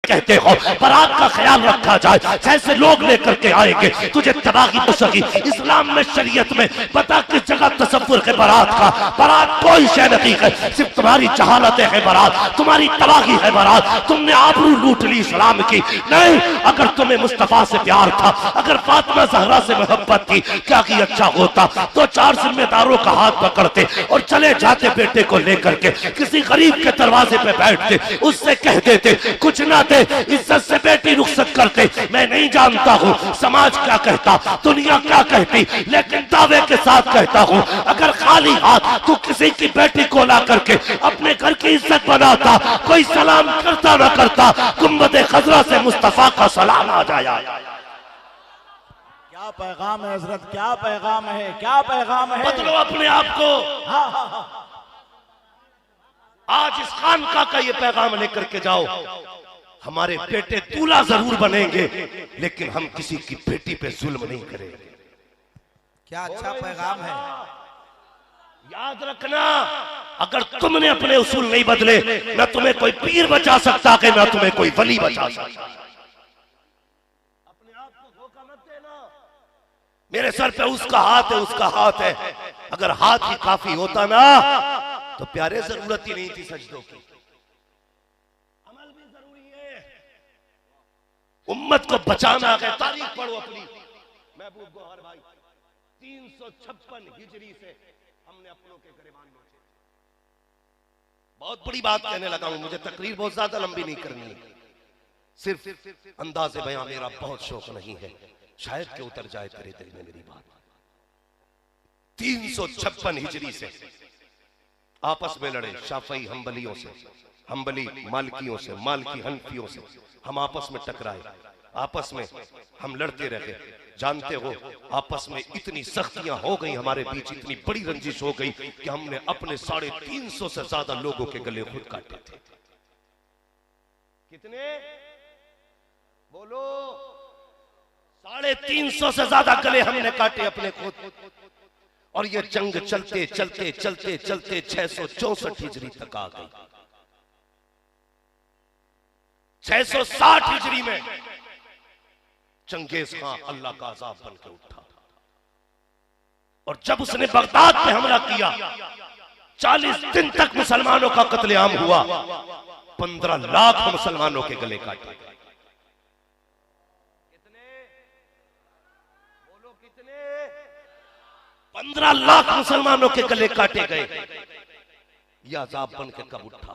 कहते हो बारात का ख्याल रखा जाए, जैसे लोग लेकर के आएंगे तुझे तबाही हो सकी। इस्लाम में शरीयत में पता किस जगह तसव्वुर है बारात का, बारात कोई शय नहीं है, सिर्फ तुम्हारी जहालत है बारात, तुम्हारी तबाही है बारात, तुमने आबरू लूट ली इस्लाम की। नहीं, अगर तुम्हें मुस्तफा से प्यार था, अगर फातिमा ज़हरा से मोहब्बत थी, क्या कि अच्छा होता तो 4 जिम्मेदारों का हाथ पकड़ते और चले जाते बेटे को लेकर के किसी गरीब के दरवाजे पे बैठते, उससे कह देते कुछ ना दे, इज्जत से बेटी रुखसत करते। मैं नहीं जानता हूँ समाज क्या कहता, दुनिया क्या कहती, लेकिन दावे के साथ कहता हूँ अगर खाली हाथ तू किसी की बेटी को ला करके अपने घर की इज्जत बनाता, कोई सलाम करता ना करता, गुंबद खजरा से मुस्तफा का सलाम आ जाया। क्या पैगाम है हजरत, क्या पैगाम है, क्या पैगाम है। बदलो अपने आप को। आज इस खानका का ये पैगाम लेकर के जाओ, हमारे बेटे दूल्हा जरूर बनेंगे लेकिन हम किसी की बेटी पे जुल्म नहीं करेंगे। क्या अच्छा पैगाम है। याद रखना, अगर तुमने अपने उसूल नहीं बदले, ना तुम्हें कोई पीर बचा सकता है, ना तुम्हें कोई वली बचा सकता। अपने आप को धोखा मत देना। मेरे सर पे उसका हाथ है, उसका हाथ है, अगर हाथ ही काफी होता ना तो प्यारे जरूरत ही नहीं थी सजदों की। अमल भी जरूरी है, उम्मत को बचाना है। तारीख पढ़ो अपनी महबूब गौहर भाई, 356 हिजरी से हमने अपनों के गिरबान नोचे। बहुत बड़ी बात कहने लगा हूं, मुझे तकरीर बहुत ज्यादा लंबी नहीं करनी है, सिर्फ अंदाज़े बयां मेरा बहुत शौक नहीं है, शायद कि उतर जाए तेरे दिल में मेरी बात। 356 हिजरी से आपस में लड़े, शाफई हम्बलियों से, हम्बली मालिकियों से, मालिकी हनफियों से, हम आपस में टकराए, आपस में हम लड़ते रहे। जानते हो आपस में इतनी सख्तियां हो गई, हमारे बीच इतनी बड़ी रंजिश हो गई कि हमने अपने 350 से ज्यादा लोगों के गले खुद काटे थे। कितने बोलो? 350 से ज्यादा गले हमने काटे अपने खुद। और ये जंग चलते चलते चलते चलते 664 हिजरी तक आ गई। 660 हिजरी में चंगेज खां अल्लाह का अजाब बन के उठा, और जब उसने बगदाद पे हमला किया 40 दिन तक मुसलमानों का कत्लेआम हुआ, 15 लाख मुसलमानों के गले काटे। कितने बोलो, कितने? 15 लाख मुसलमानों के गले काटे गए। यह अजाब बन के कब उठा?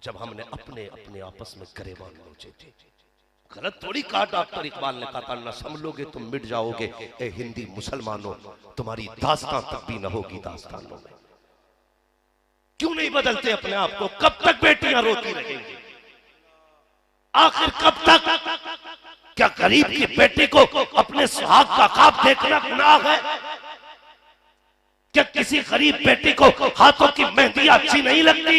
जब हमने अपने अपने आपस में गरेबान नोचे थे। गलत थोड़ी कहा डॉक्टर इकबाल ने, कहा न संभलोगे तुम मिट जाओगे, ए हिंदी मुसलमानों तुम्हारी दास्तां तक भी न होगी दास्तानों में। क्यों नहीं बदलते अपने आप को? कब तक बेटियां रोती रहेंगी? आखिर कब तक? क्या गरीब की बेटी को अपने सुहाग का ख्वाब देखना गुनाह है? क्या किसी गरीब बेटी को हाथों की मेहंदी अच्छी नहीं लगती?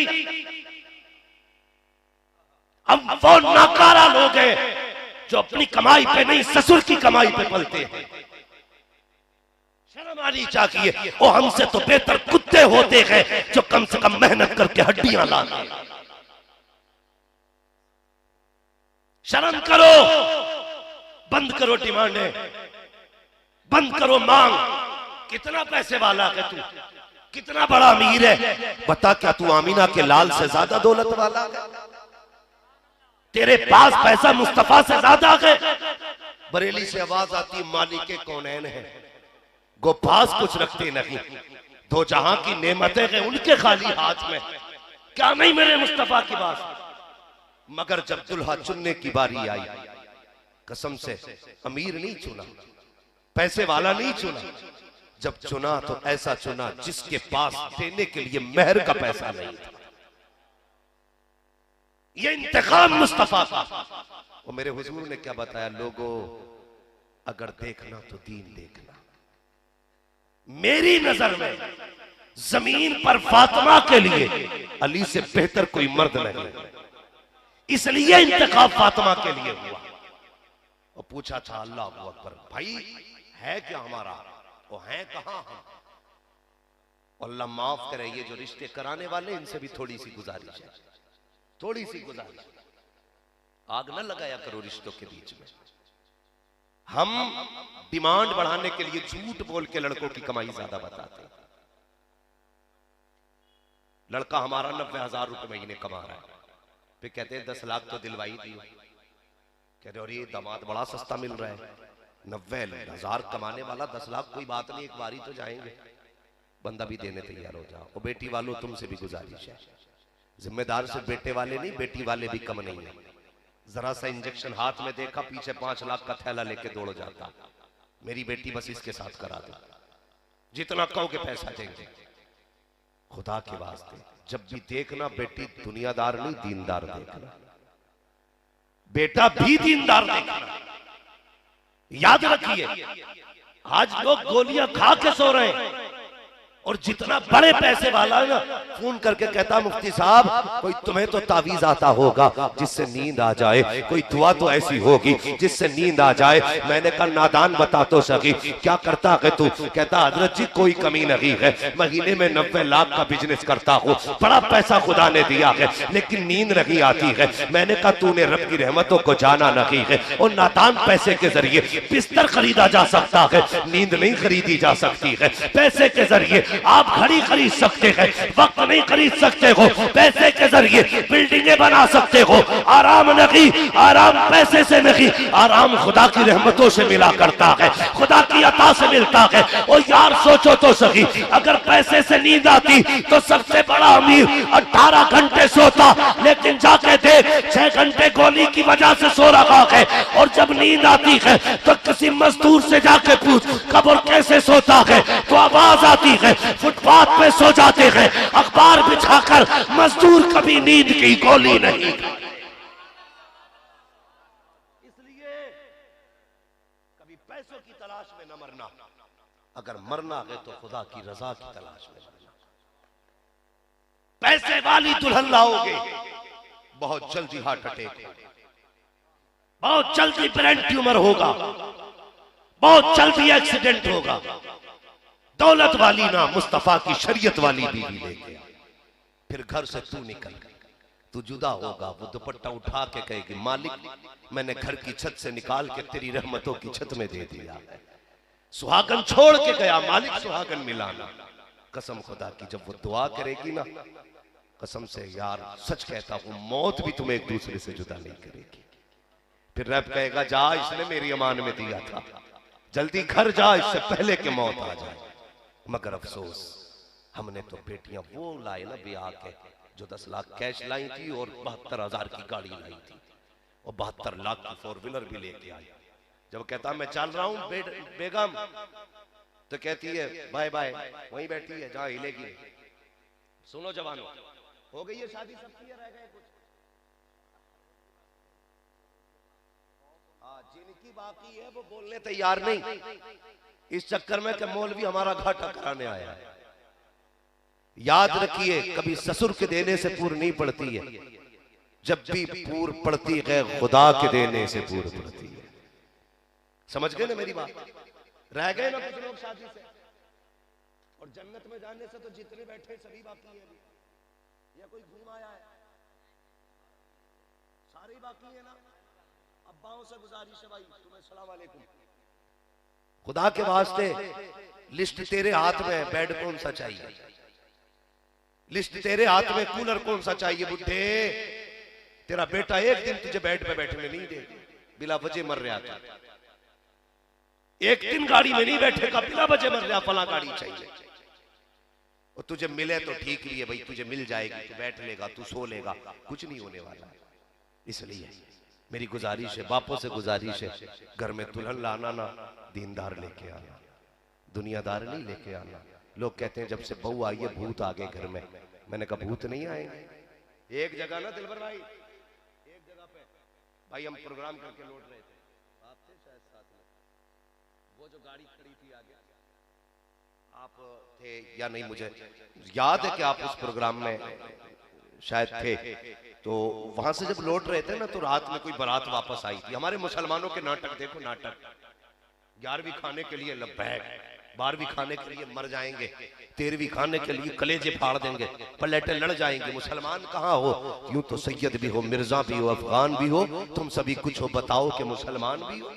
हम वो नाकारा लोग हैं जो अपनी कमाई पे नहीं ससुर की कमाई पे पलते हैं। शर्म आनी चाहिए। वो हमसे तो बेहतर कुत्ते होते हैं जो कम से कम मेहनत करके हड्डियां लाते हैं। शर्म करो, बंद करो डिमांडें, बंद करो मांग। कितना पैसे वाला है तू? कितना बड़ा अमीर है? बता, क्या तू आमीना के लाल से ज्यादा दौलत वाला है? तेरे पास पैसा मुस्तफा से ज्यादा है? बरेली से आवाज आती, मालिके कौनैन है, गो पास कुछ रखते नहीं, दो जहां की नेमतें हैं उनके खाली हाथ में। क्या नहीं मेरे मुस्तफा की बात? मगर जब दुल्हा चुनने की बारी आई, कसम से अमीर नहीं चुना, पैसे वाला नहीं चुना। जब चुना तो ऐसा चुना जिसके पास देने के लिए मेहर का पैसा नहीं था। ये इंतखाब मुस्तफा का। वो मेरे हुजूर ने क्या बताया? लोगों अगर देखना तो दीन देखना। मेरी नजर में जमीन पर फातिमा के लिए अली से बेहतर कोई मर्द नहीं, इसलिए इंतखाब फातिमा के लिए हुआ। और पूछा था अल्लाह अकबर, भाई है क्या हमारा? वो है कहां हम? अल्लाह माफ करे, ये जो रिश्ते कराने वाले इनसे भी थोड़ी सी गुजारिश है, थोड़ी सी गुजारिश। आग न लगाया करो रिश्तों के बीच में। हम डिमांड बढ़ाने के लिए झूठ बोल के लड़कों की कमाई ज्यादा बताते हैं। लड़का हमारा 90,000 रुपए महीने कमा रहा है, फिर कहते हैं 10 लाख तो दिलवाई दियो। कह रहे और ये दामाद बड़ा सस्ता मिल रहा है, 90,000 कमाने वाला 10 लाख कोई बात नहीं, एक बारी तो जाएंगे। बंदा भी देने तैयार हो जाओ। और बेटी वालों तुमसे भी गुजारिश है, जिम्मेदार से बेटे वाले नहीं, बेटी वाले भी कम नहीं है। जरा सा इंजेक्शन हाथ में देखा, पीछे 5 लाख का थैला लेके दौड़ जाता। मेरी बेटी बस इसके साथ करा दो, जितना कहोगे पैसा देंगे। खुदा के वास्ते जब भी देखना बेटी दुनियादार नहीं दीनदार देखना, बेटा भी दीनदार देखना। याद रखिए, आज लोग गोलियां खा के सो रहे हैं, और जितना बड़े पैसे वाला है ना, फोन करके कहता मुफ्ती साहब कोई तुम्हें तो तावीज आता होगा जिससे नींद आ जाए, कोई दुआ तो ऐसी होगी जिससे नींद आ जाए। मैंने कहा नादान बता तो सकी क्या करता है तू? कहता हजरत जी कोई कमी नहीं है, महीने में 90 लाख का बिजनेस करता हूँ, बड़ा पैसा खुदा ने दिया है, लेकिन नींद नहीं आती है। मैंने कहा तूने रब की रहमतों को जाना नहीं है, और नादान पैसे के जरिए बिस्तर खरीदा जा सकता है, नींद नहीं खरीदी जा सकती है। पैसे के जरिए आप घड़ी खरीद सकते हैं, वक्त नहीं खरीद सकते हो। पैसे के जरिए बिल्डिंगें बना सकते हो, आराम नहीं, आराम पैसे से नहीं, आराम खुदा की रहमतों से मिला करता है, खुदा की अता से मिलता है। और यार सोचो तो सही, अगर पैसे से नींद आती तो सबसे बड़ा अमीर 18 घंटे सोता, लेकिन जाके देख 6 घंटे गोली की वजह से सो रहा है। और जब नींद आती है तो किसी मजदूर से जाके पूछ कब्र कैसे सोता है, तो आवाज आती है फुटपाथ पे सो जाते हैं, अखबार बिछाकर। मजदूर कभी नींद की गोली नहीं। इसलिए कभी पैसों की तलाश में न मरना, अगर मरना है तो खुदा की रजा की तलाश में मरना। पैसे वाली दुल्हन लाओगे, बहुत जल्दी हार्ट अटैक, बहुत जल्दी ब्रेन ट्यूमर होगा, बहुत जल्दी एक्सीडेंट होगा। दौलत वाली ना, मुस्तफा की शरीयत वाली बीवी लेके फिर घर से तू निकल, तू जुदा होगा। वो दुपट्टा उठा के कहेगी मालिक मैंने घर की छत से निकाल के तेरी रहमतों की छत में दे दिया। सुहागन छोड़ के गया, मालिक सुहागन मिलाना। कसम खुदा की जब वो दुआ करेगी ना, कसम से यार सच कहता हूं, मौत भी तुम्हें एक दूसरे से जुदा नहीं करेगी। फिर रब कहेगा जा, इसने मेरी अमान में दिया था, जल्दी घर जा, इससे पहले कि मौत आ जाए। मगर अफसोस हमने तो बेटियां वो लाई ना ब्याह के, जो 10 लाख कैश लाई थी और 72,000 की गाड़ी लाई थी, और 72 लाख की 4 व्हीलर भी लेके आई। जब कहता मैं चल रहा हूं बेगम, तो कहती है बाय बाय, वहीं बैठी है जहां हिलेगी। सुनो जवानों, हो गई है शादी सबकी, रह गए कुछ? हाँ, जिनकी बाकी है वो बोलने तैयार नहीं, इस चक्कर में कि मौलवी हमारा घाटा कराने आया है। याद रखिए, कभी ससुर के देने से पूर नहीं पड़ती है, जब भी पूर पड़ती है खुदा के देने से पूर पड़ती है। समझ गए ना मेरी बात? रह गए ना कुछ लोग शादी से, और जन्नत में जाने से तो जितने बैठे सभी बाकी है। या कोई घूम आया है? सारे बाकी है ना। अब्बाओं से गुजारिश है भाई, तुम्हें सलाम वालेकुम। खुदा के वास्ते लिस्ट तेरे हाथ में है, बेड कौन सा चाहिए? लिस्ट तेरे हाथ में, कूलर कौन सा चाहिए? बुढ़े तेरा बेटा एक दिन तुझे बेड पे बैठने नहीं दे, बिला वजह मर रहा था। एक दिन गाड़ी में नहीं बैठेगा, बिला वजह मर रहा, फला गाड़ी चाहिए। और तुझे मिले तो ठीक ही है भाई, तुझे मिल जाएगी, तू बैठ लेगा, तू सो लेगा, कुछ नहीं होने वाला। इसलिए मेरी गुजारिश है, बापों से गुजारिश है, घर में दुल्हन लाना ना दीनदार लेके आना, दुनियादार नहीं लेके आना। लोग कहते हैं जब से बहू आई है भूत आ गए घर में। मैंने कहा भूत नहीं आएंगे। एक जगह ना दिलबर भाई, एक जगह पे भाई हम प्रोग्राम करके लौट रहे थे, आप थे शायद साथ में, वो जो गाड़ी खड़ी थी आगे, आप थे या नहीं मुझे याद है कि आप उस प्रोग्राम में शायद थे। तो वहां से जब लौट रहे थे ना, तो रात में कोई बारात वापस आई थी। हमारे मुसलमानों के नाटक देखो, नाटक 11वीं खाने के लिए लब्बैक, 12वीं खाने के लिए मर जाएंगे, 13वीं खाने के लिए कलेजे फाड़ देंगे, पलेटे लड़ जाएंगे। मुसलमान कहाँ हो? यूं तो सैयद भी हो, मिर्जा भी हो, अफगान भी हो, तुम सभी कुछ हो बताओ कि मुसलमान भी हो।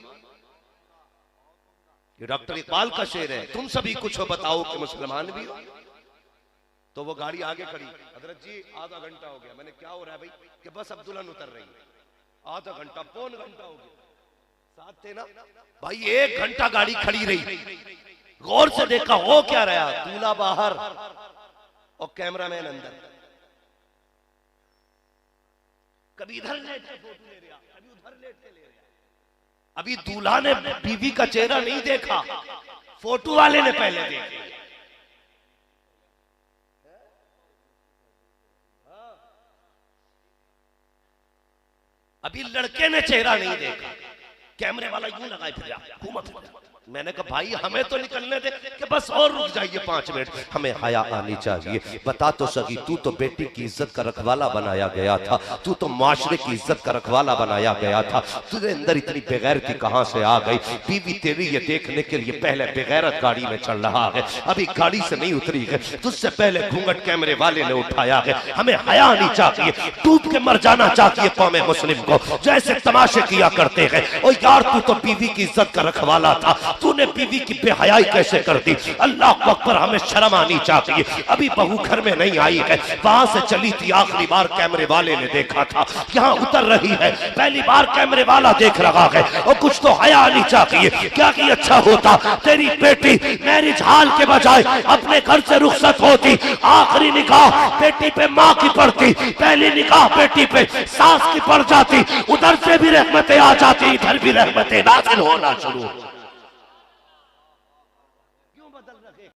ये डॉक्टर इकबाल का शेर है, तुम सभी कुछ हो बताओ कि मुसलमान भी हो। तो वो गाड़ी आगे खड़ी, हजरत जी आधा घंटा हो गया। मैंने क्या हो रहा है भाई? कि बस अब दुल्हन उतर रही है। आधा घंटा पौन घंटा हो गया, साथ थे ना भाई। 1 घंटा गाड़ी खड़ी रही, गौर से देखा हो क्या रहा, दूल्हा बाहर और कैमरामैन अंदर। कभी इधर लेट के फोटो ले रहा, कभी उधर लेट के ले रहा। अभी दूल्हा ने बीवी का चेहरा नहीं देखा, फोटो वाले ने पहले देखा। अभी लड़के ने चेहरा नहीं देखा, कैमरे वाला यूं लगाए फिर हुकूमत। मैंने कहा भाई हमें तो निकलने दे, कि बस और रुक जाइए 5 मिनट, हमें हया आनी चाहिए। बता तो सकी, तू तो बेटी की इज्जत का रखवाला बनाया गया था, तू तो माशरे की इज्जत का रखवाला बनाया गया था, तुझे अंदर इतनी बेगैरती कहां से आ गई? बीवी तेरी ये देखने के लिए पहले बेगैरत गाड़ी में चल रहा है, अभी गाड़ी से नहीं उतरी है, तुझसे पहले घूंघट कैमरे वाले ने उठाया है। हमें हया आनी चाहिए, डूब के मर जाना चाहिए कौम मुस्लिम को, जैसे तमाशे किया करते हैं। ओ यार तू तो बीवी की इज्जत का रखवाला था, तूने बीवी की बेहयाई कैसे कर दी? अल्लाह अकबर, हमें शर्म आनी चाहिए। अभी बहू घर में नहीं आई है, वहां से चली थी, आखिरी बार कैमरे वाले ने देखा था, यहाँ उतर रही है, पहली बार कैमरे वाला देख रहा है, और कुछ तो हया आनी चाहिए। क्या कि अच्छा होता तेरी बेटी मैरिज हाल के बजाय अपने घर से रुखसत होती, आखिरी निकाह बेटी पे माँ की पड़ती, पहली निकाह बेटी पे सास की पड़ जाती, उधर से भी रहमतें आ जाती, इधर भी रहमतें नाज़िल होना शुरू।